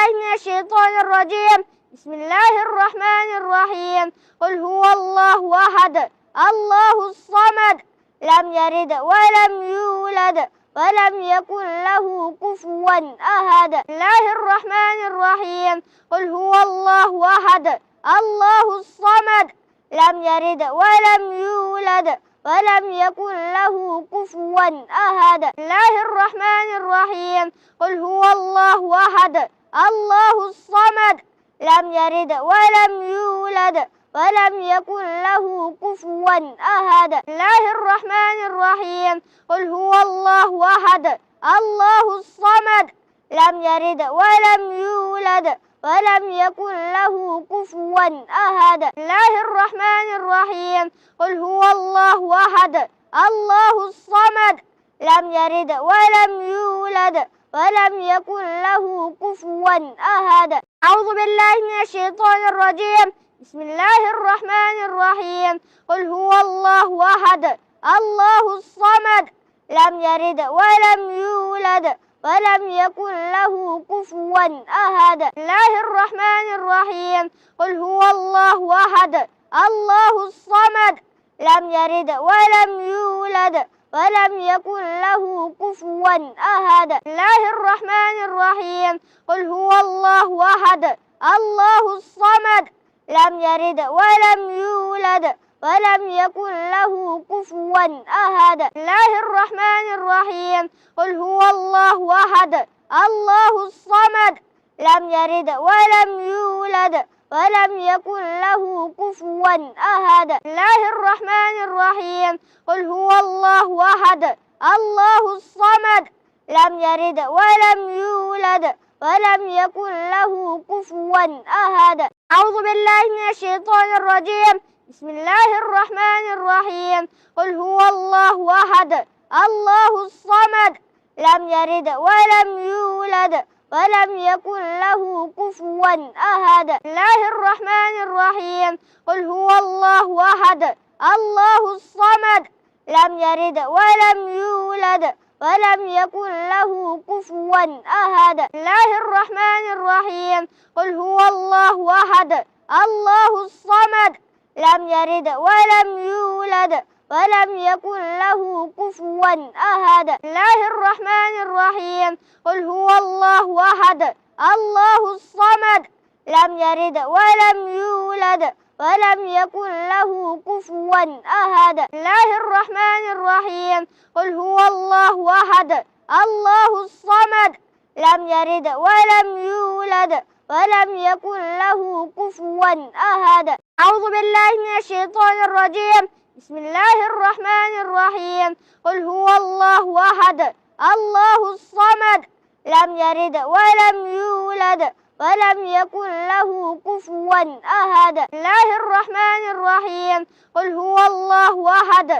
بالله من الشيطان الرجيم. بسم الله الرحمن الرحيم. قل هو الله أحد الله الصمد لم يلد ولم يولد ولم يكن له كفوا أحد. بسم الله الرحمن الرحيم. قل هو الله أحد الله الصمد لم يلد ولم يولد ولم يكن له كفوا أحد. بسم الله الرحمن الرحيم. قل هو الله أحد الله الصمد لم يلد ولم يولد ولم يكن له كفوا أحد. بسم الله الرحمن الرحيم. قل هو الله أحد الله الصمد لم يلد ولم يولد ولم يكن له كفوا أحد. بسم الله الرحمن الرحيم. قل هو الله أحد الله الصمد لم يلد ولم يولد ولم يكن له كفوا أحد. أعوذ بالله من الشيطان الرجيم. بسم الله الرحمن الرحيم. قل هو الله أحد الله الصمد لم يلد ولم يولد ولم يكن له كفوا أحد. بسم الله الرحمن الرحيم. قل هو الله أحد الله الصمد لم يلد ولم يولد ولم يكن له كفوا أحد. بسم الله الرحمن الرحيم. قل هو الله أحد الله الصمد لم يلد ولم يولد ولم يكن له كفوا أحد. بسم الله الرحمن الرحيم. قل هو الله أحد الله الصمد لم يلد ولم يولد ولم يكن له كفوا أحد. بسم الله الرحمن الرحيم. قل هو الله أحد الله الصمد لم يلد ولم يولد ولم يكن له كفوا أحد. أعوذ بالله من الشيطان الرجيم. بسم الله الرحمن الرحيم. قل هو الله أحد الله الصمد لم يلد ولم يولد ولم يكن له كفوا أحد. بسم الله الرحمن الرحيم. قل هو الله أحد الله الصمد لم يلد ولم يولد ولم يكن له كفوا أحد. بسم الله الرحمن الرحيم. قل هو الله أحد الله الصمد لم يلد ولم يولد ولم يكن له كفوا أحد. بسم الله الرحمن الرحيم. قل هو الله أحد الله الصمد لم يلد ولم يولد ولم يكن له كفوا أحد. بسم الله الرحمن الرحيم. قل هو الله أحد الله الصمد لم يلد ولم يولد ولم يكن له كفوا أحد. أعوذ بالله من الشيطان الرجيم. بسم الله الرحمن الرحيم. قل هو الله أحد الله الصمد لم يلد ولم يولد ولم يكن له كفوا أحد. بسم الله الرحمن الرحيم. قل هو الله أحد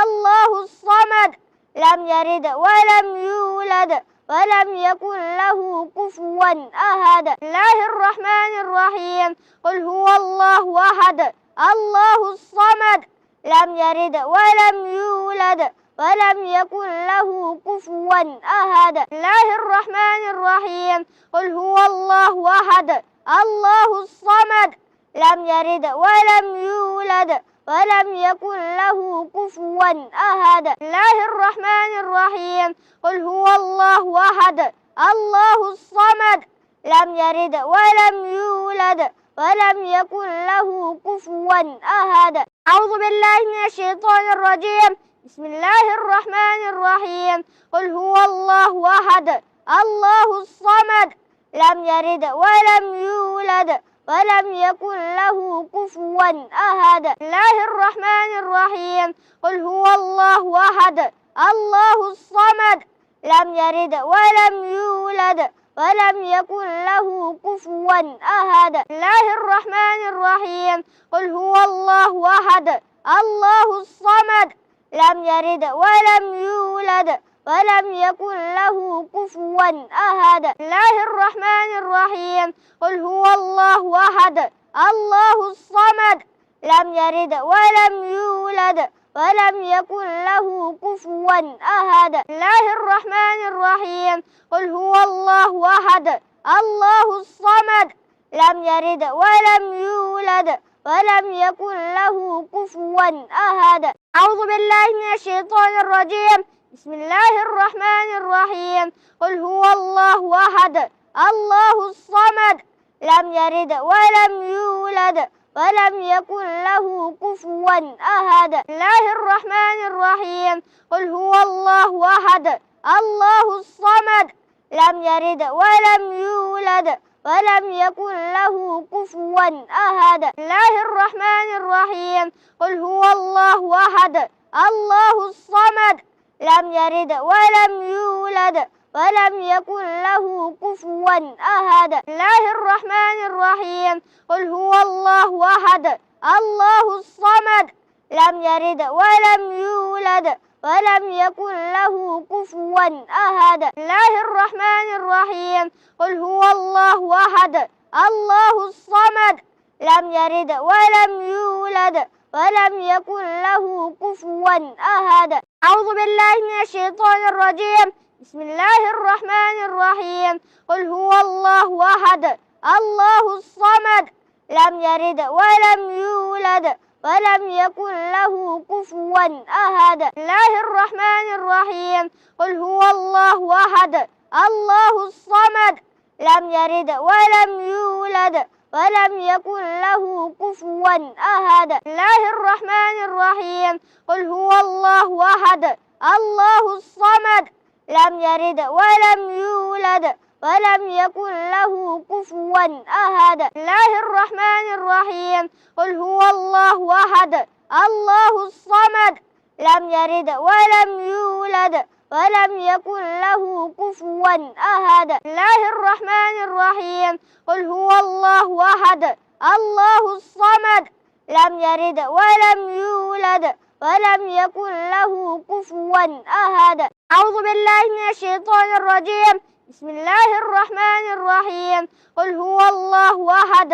الله الصمد لم يلد ولم يولد ولم يكن له كفوا أحد. بسم الله الرحمن الرحيم. قل هو الله أحد الله الصمد لم يلد ولم يولد ولم يكن له كفوا أحد. بسم الله الرحمن الرحيم. قل هو الله أحد الله الصمد لم يلد ولم يولد ولم يكن له كفوا أحد. بسم الله الرحمن الرحيم. قل هو الله أحد الله الصمد لم يلد ولم يولد ولم يكن له كفوا أحد. أعوذ بالله من الشيطان الرجيم. بسم الله الرحمن الرحيم. قل هو الله أحد الله الصمد لم يلد ولم يولد ولم يكن له كفوا أحد. بسم الله الرحمن الرحيم. قل هو الله أحد الله الصمد لم يلد ولم يولد ولم يكن له كفوا أحد. بسم الله الرحمن الرحيم. قل هو الله أحد الله الصمد لم يلد ولم يولد ولم يكن له كفوا أحد. بسم الله الرحمن الرحيم. قل هو الله أحد الله الصمد لم يلد ولم يولد ولم يكن له كفوا أحد. بسم الله الرحمن الرحيم. قل هو الله أحد الله الصمد لم يلد ولم يولد ولم يكن له كفوا أحد أعوذ بالله من الشيطان الرجيم بسم الله الرحمن الرحيم قل هو الله أحد الله الصمد لم يلد ولم يولد ولم يكن له كفوا أحد بسم الله الرحمن الرحيم قل هو الله أحد الله الصمد لم يلد ولم يولد ولم يكن له كفوا أحد بسم الله الرحمن الرحيم قل هو الله أحد الله الصمد لم يلد ولم يولد ولم يكن له كفوا أحد بسم الله الرحمن الرحيم قل هو الله أحد الله الصمد لم يلد ولم يولد ولم يكن له كفوا أحد بسم الله الرحمن الرحيم قل هو الله أحد الله الصمد لم يلد ولم يولد ولم يكن له كفوا أحد أعوذ بالله من الشيطان الرجيم بسم الله الرحمن الرحيم قل هو الله أحد الله الصمد لم يلد ولم يولد ولم يكن له كفوا أحد بسم الله الرحمن الرحيم قل هو الله أحد الله الصمد لم يلد ولم يولد ولم يكن له كفوا أحد بسم الله الرحمن الرحيم قل هو الله أحد الله الصمد لم يلد ولم يولد ولم يكن له كفوا أحد بسم الله الرحمن الرحيم قل هو الله أحد الله الصمد لم يلد ولم يولد ولم يكن له كفوا أحد بسم الله الرحمن الرحيم قل هو الله أحد الله الصمد لم يلد ولم يولد ولم يكن له كفوا أحد أعوذ بالله من الشيطان الرجيم بسم الله الرحمن الرحيم قل هو الله أحد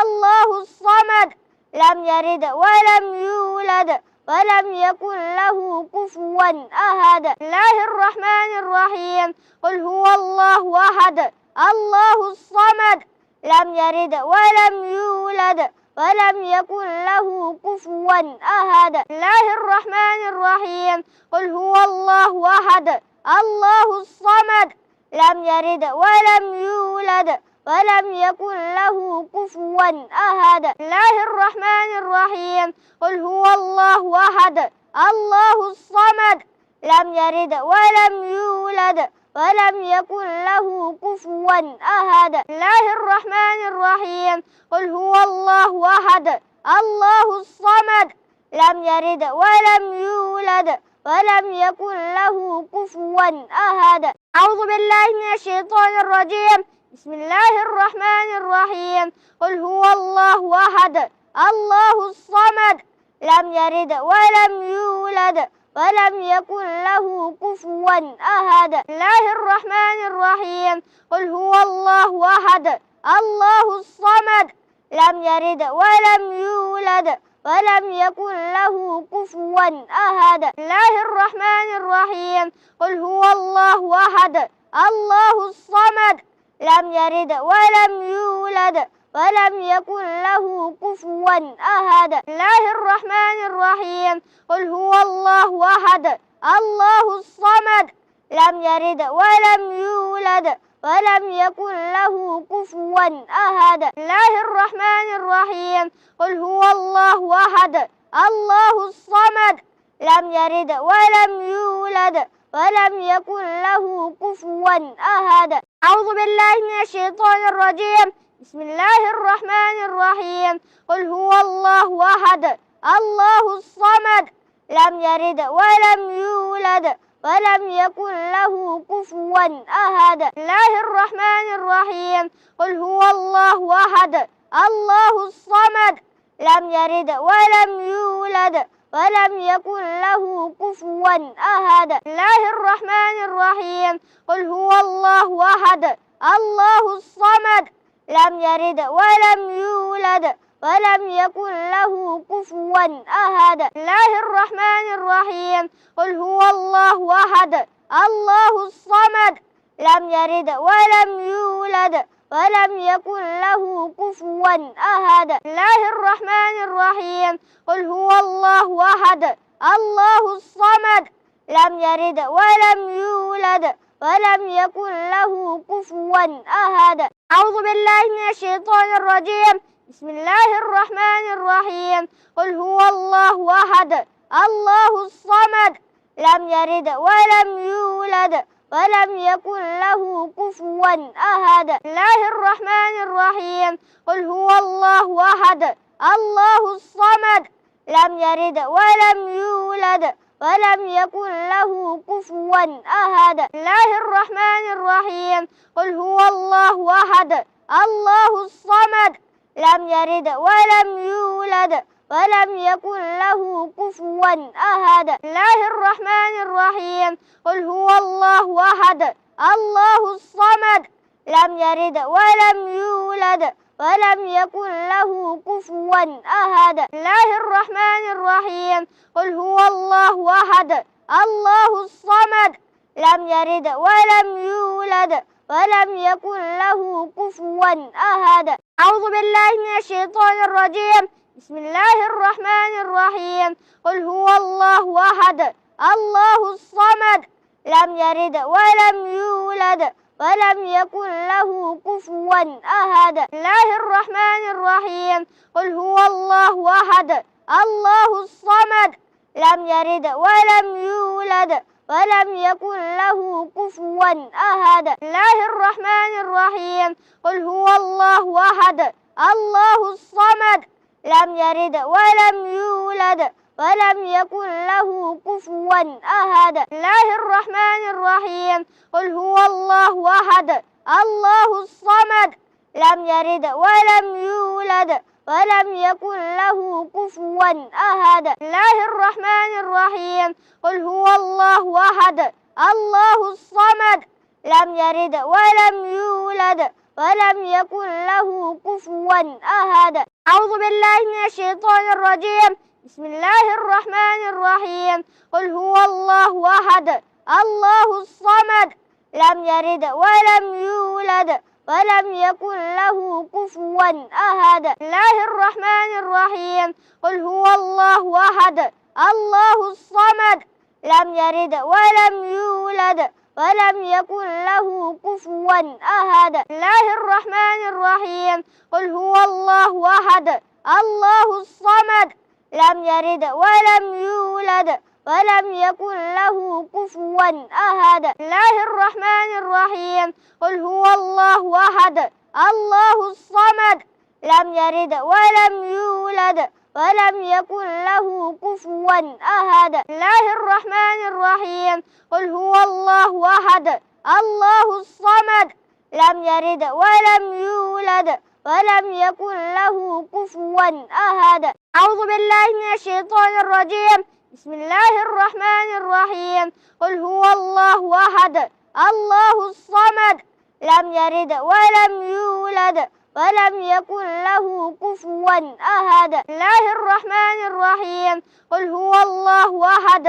الله الصمد لم يلد ولم يولد ولم يكن له كفوا أحد بسم الله الرحمن الرحيم قل هو الله أحد الله الصمد لم يلد ولم يولد ولم يكن له كفوا أحد بسم الله الرحمن الرحيم قل هو الله أحد الله الصمد لم يلد ولم يولد ولم يكن له كفوا أحد بسم الله الرحمن الرحيم قل هو الله أحد الله الصمد لم يلد ولم يولد ولم يكن له كفوا أحد بسم الله الرحمن الرحيم قل هو الله أحد الله الصمد لم يلد ولم يولد ولم يكن له كفوا أحد أعوذ بالله من الشيطان الرجيم بسم الله الرحمن الرحيم قل هو الله أحد الله الصمد لم يلد ولم يولد ولم يكن له كفوا أحد بسم الله الرحمن الرحيم قل هو الله أحد الله الصمد لم يلد ولم يولد ولم يكن له كفوا أحد بسم الله الرحمن الرحيم قل هو الله أحد الله الصمد لم يلد ولم يولد ولم يكن له كفوا أحد بسم الله الرحمن الرحيم قل هو الله أحد الله الصمد لم يلد ولم يولد ولم يكن له كفوا أحد بسم الله الرحمن الرحيم قل هو الله أحد الله الصمد لم يلد ولم يولد ولم يكن له كفوا أحد أعوذ بالله من الشيطان الرجيم بسم الله الرحمن الرحيم قل هو الله أحد الله الصمد لم يلد ولم يولد ولم يكن له كفوا أحد بسم الله الرحمن الرحيم قل هو الله أحد الله الصمد لم يلد ولم يولد ولم يكن له كفوا أحد بسم الله الرحمن الرحيم قل هو الله أحد الله الصمد لم يلد ولم يولد ولم يكن له كفوا أحد بسم الله الرحمن الرحيم قل هو الله أحد الله الصمد لم يلد ولم يولد ولم يكن له كفوا أحد. بسم الله الرحمن الرحيم. قل هو الله أحد الله الصمد لم يلد ولم يولد ولم يكن له كفوا أحد. أعوذ بالله من الشيطان الرجيم. بسم الله الرحمن الرحيم. قل هو الله أحد الله الصمد لم يلد ولم يولد ولم يكن له كفوا أحد. بسم الله الرحمن الرحيم. قل هو الله أحد الله الصمد لم يلد ولم يولد ولم يكن له كفوا أحد. بسم الله الرحمن الرحيم. قل هو الله أحد الله الصمد لم يلد ولم يولد ولم يكن له كفوا أحد. بسم الله الرحمن الرحيم. قل هو الله أحد الله الصمد لم يلد ولم يولد ولم يكن له كفوا أحد. بسم الله الرحمن الرحيم. قل هو الله أحد الله الصمد لم يلد ولم يولد ولم يكن له كفوا أحد. أعوذ بالله من الشيطان الرجيم. بسم الله الرحمن الرحيم. قل هو الله أحد الله الصمد لم يلد ولم يولد ولم يكن له كفوا أحد. بسم الله الرحمن الرحيم. قل هو الله أحد الله الصمد لم يلد ولم يولد ولم يكن له كفوا أحد. بسم الله الرحمن الرحيم. قل هو الله أحد الله الصمد لم يلد ولم يولد ولم يكن له كفوا أحد. بسم الله الرحمن الرحيم. قل هو الله أحد الله الصمد لم يلد ولم يولد ولم يكن له كفوا أحد. بسم الله الرحمن الرحيم. قل هو الله أحد الله الصمد لم يلد ولم يولد ولم يكن له كفوا أحد. أعوذ بالله من الشيطان الرجيم. بسم الله الرحمن الرحيم. قل هو الله أحد الله الصمد لم يلد ولم يولد ولم يكن له كفوا أحد. بسم الله الرحمن الرحيم. قل هو الله أحد الله الصمد لم يلد ولم يولد ولم يكن له كفوا أحد. بسم الله الرحمن الرحيم. قل هو الله أحد الله الصمد لم يلد ولم يولد ولم يكن له كفوا أحد. بسم الله الرحمن الرحيم. قل هو الله أحد الله الصمد لم يلد ولم يولد ولم يكن له كفوا أحد. بسم الله الرحمن الرحيم. قل هو الله أحد الله الصمد لم يلد ولم يولد ولم يكن له كفوا أحد. أعوذ بالله من الشيطان الرجيم. بسم الله الرحمن الرحيم. قل هو الله أحد الله الصمد لم يلد ولم يولد ولم يكن له كفوا أحد. بسم الله الرحمن الرحيم. قل هو الله أحد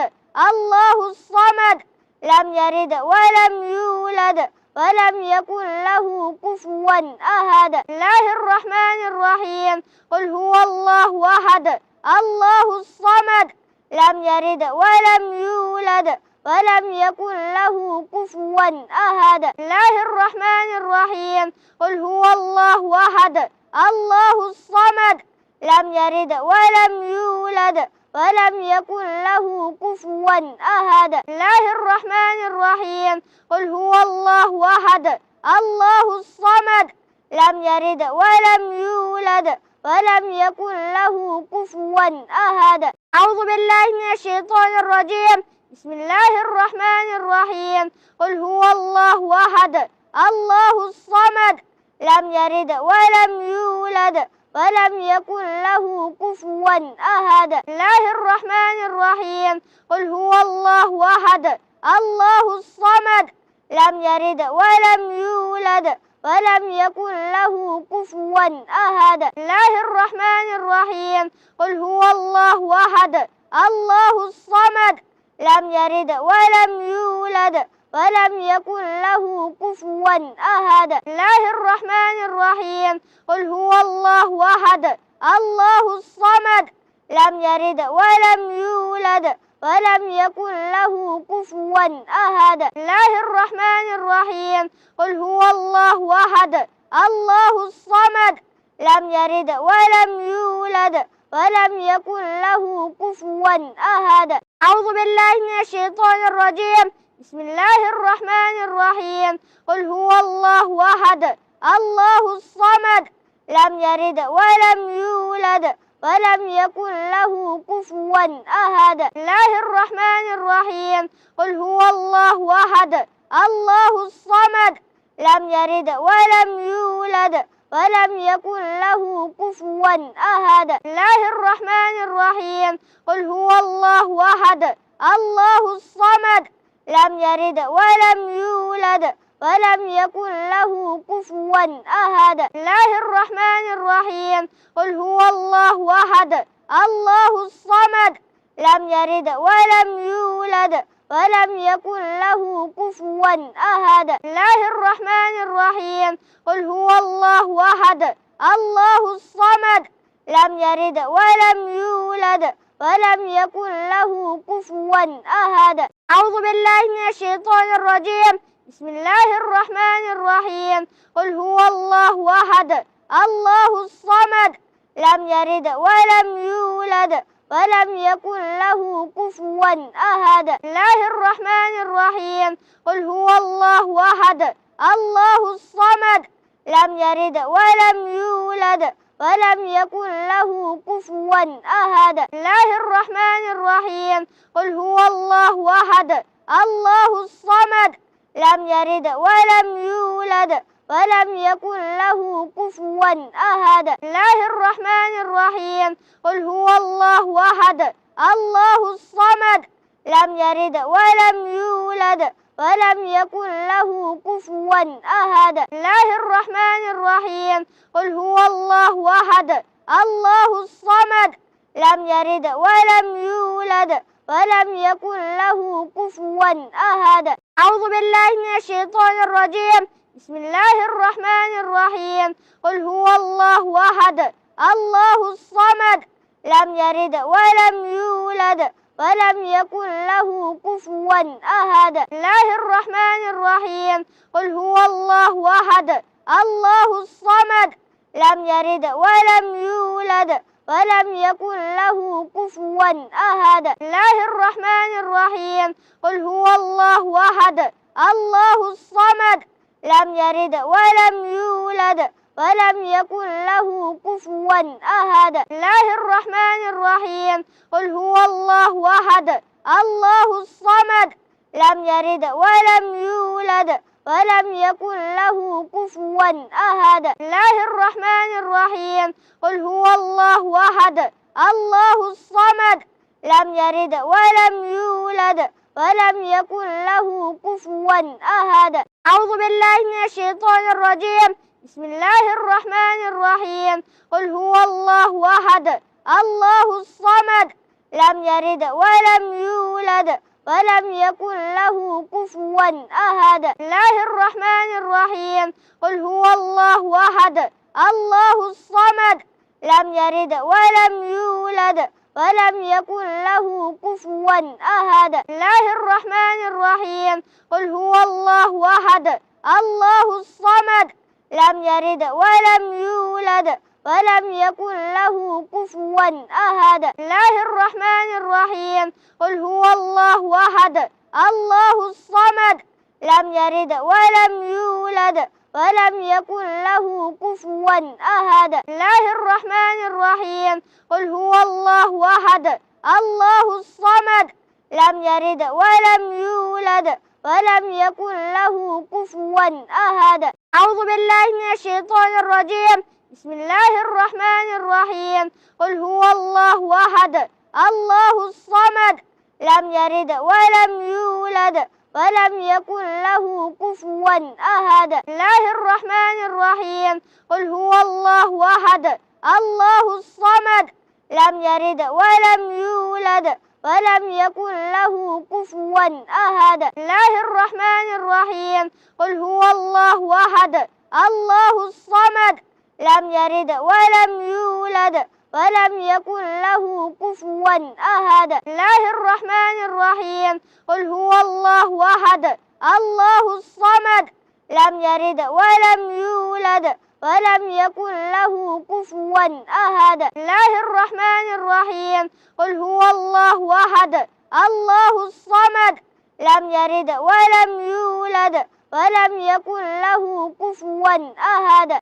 الله الصمد لم يلد ولم يولد ولم يكن له كفوا أحد. بسم الله الرحمن الرحيم. قل هو الله أحد الله الصمد لم يلد ولم يولد ولم يكن له كفوا أحد. بسم الله الرحمن الرحيم. قل هو الله أحد الله الصمد لم يلد ولم يولد ولم يكن له كفوا أحد. بسم الله الرحمن الرحيم. قل هو الله أحد الله الصمد لم يلد ولم يولد ولم يكن له كفوا أحد. أعوذ بالله من الشيطان الرجيم. بسم الله الرحمن الرحيم. قل هو الله أحد الله الصمد لم يلد ولم يولد ولم يكن له كفوا أحد. بسم الله الرحمن الرحيم. قل هو الله أحد الله الصمد لم يلد ولم يولد ولم يكن له كفوا أحد. بسم الله الرحمن الرحيم. قل هو الله أحد الله الصمد لم يلد ولم يولد ولم يكن له كفوا أحد. بسم الله الرحمن الرحيم. قل هو الله أحد الله الصمد لم يلد ولم يولد ولم يكن له كفوا أحد. بسم الله الرحمن الرحيم. قل هو الله أحد الله الصمد لم يلد ولم يولد ولم يكن له كفوا أحد. أعوذ بالله من الشيطان الرجيم. بسم الله الرحمن الرحيم. قل هو الله أحد الله الصمد لم يلد ولم يولد ولم يكن له كفوا أحد. بسم الله الرحمن الرحيم. قل هو الله أحد الله الصمد لم يلد ولم يولد ولم يكن له كفوا أحد. بسم الله الرحمن الرحيم. قل هو الله أحد الله الصمد لم يلد ولم يولد ولم يكن له كفوا أحد. بسم الله الرحمن الرحيم. قل هو الله أحد الله الصمد لم يلد ولم يولد ولم يكن له كفوا أحد. بسم الله الرحمن الرحيم. قل هو الله أحد الله الصمد لم يلد ولم يولد ولم يكن له كفوا أحد. أعوذ بالله من الشيطان الرجيم. بسم الله الرحمن الرحيم. قل هو الله أحد الله الصمد لم يلد ولم يولد ولم يكن له كفوا أحد. بسم الله الرحمن الرحيم. قل هو الله أحد الله الصمد لم يلد ولم يولد ولم يكن له كفوا أحد. بسم الله الرحمن الرحيم. قل هو الله أحد الله الصمد لم يلد ولم يولد ولم يكن له كفوا أحد. بسم الله الرحمن الرحيم. قل هو الله أحد الله الصمد لم يلد ولم يولد ولم يكن له كفوا أحد. بسم الله الرحمن الرحيم. قل هو الله أحد الله الصمد لم يلد ولم يولد ولم يكن له كفوا أحد. أعوذ بالله من الشيطان الرجيم. بسم الله الرحمن الرحيم. قل هو الله أحد الله الصمد لم يلد ولم يولد ولم يكن له كفوا أحد. بسم الله الرحمن الرحيم. قل هو الله أحد الله الصمد لم يلد ولم يولد ولم يكن له كفوا أحد. بسم الله الرحمن الرحيم. قل هو الله أحد الله الصمد لم يلد ولم يولد ولم يكن له كفوا أحد. بسم الله الرحمن الرحيم. قل هو الله أحد الله الصمد لم يلد ولم يولد ولم يكن له كفوا أحد. بسم الله الرحمن الرحيم. قل هو الله أحد الله الصمد لم يلد ولم يولد ولم يكن له كفوا أحد. أعوذ بالله من الشيطان الرجيم. بسم الله الرحمن الرحيم. قل هو الله أحد الله الصمد لم يلد ولم يولد ولم يكن له كفوا أحد. بسم الله الرحمن الرحيم. قل هو الله أحد الله الصمد لم يلد ولم يولد ولم يكن له كفوا أحد. بسم الله الرحمن الرحيم. قل هو الله أحد الله الصمد لم يلد ولم يولد ولم يكن له كفوا أحد. بسم الله الرحمن الرحيم. قل هو الله أحد الله الصمد لم يلد ولم يولد ولم يكن له كفوا أحد. بسم الله الرحمن الرحيم. قل هو الله أحد الله الصمد لم يلد ولم يولد ولم يكن له كفوا أحد. أعوذ بالله من الشيطان الرجيم. بسم الله الرحمن الرحيم. قل هو الله أحد الله الصمد لم يلد ولم يولد ولم يكن له كفوا أحد. بسم الله الرحمن الرحيم. قل هو الله أحد الله الصمد لم يلد ولم يولد ولم يكن له كفوا أحد. بسم الله الرحمن الرحيم قل هو الله أحد الله الصمد لم يلد ولم يولد ولم يكن له كفوا أحد. بسم الله الرحمن الرحيم قل هو الله أحد الله الصمد لم يلد ولم يولد ولم يكن له كفوا أحد. بسم الله الرحمن الرحيم قل هو الله أحد الله الصمد لم يلد ولم يولد ولم يكن له كفوا أحد.